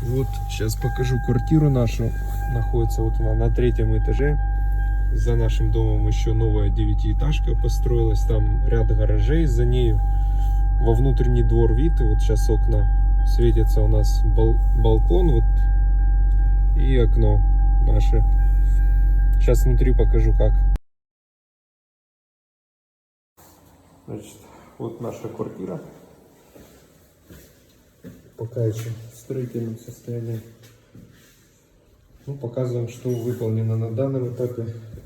Вот сейчас покажу квартиру нашу. Находится вот она на 3-м этаже. За нашим домом еще новая 9-этажка построилась. Там ряд гаражей. За нею во внутренний двор вид. И вот сейчас окна светится у нас балкон вот и окно наше. Сейчас внутри покажу как. Значит, вот наша квартира. Пока еще в строительном состоянии. Ну, показываем, что выполнено на данном этапе.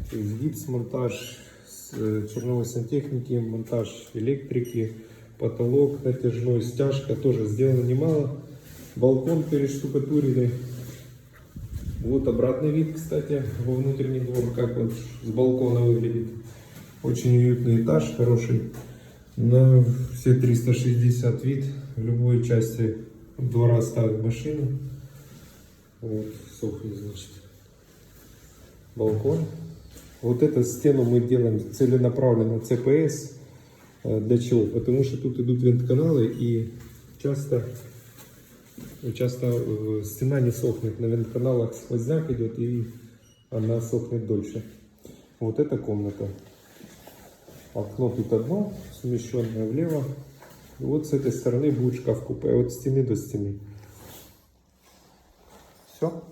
То есть гипс-монтаж, черновой сантехники, монтаж электрики, потолок натяжной, стяжка тоже сделано немало. Балкон перештукатурили. Вот обратный вид, кстати, во внутренний двор, как вот с балкона выглядит. Очень уютный этаж, хороший. На все 360 вид. В любой части двора ставят машину. Вот, сохнет, значит, балкон. Вот эту стену мы делаем целенаправленно ЦПС. Для чего? Потому что тут идут вентканалы и часто стена не сохнет. На вентканалах сквозняк идет и она сохнет дольше. Вот эта комната. Окно тут одно, смещенное влево. И вот с этой стороны будет шкаф-купе. От стены до стены. Все.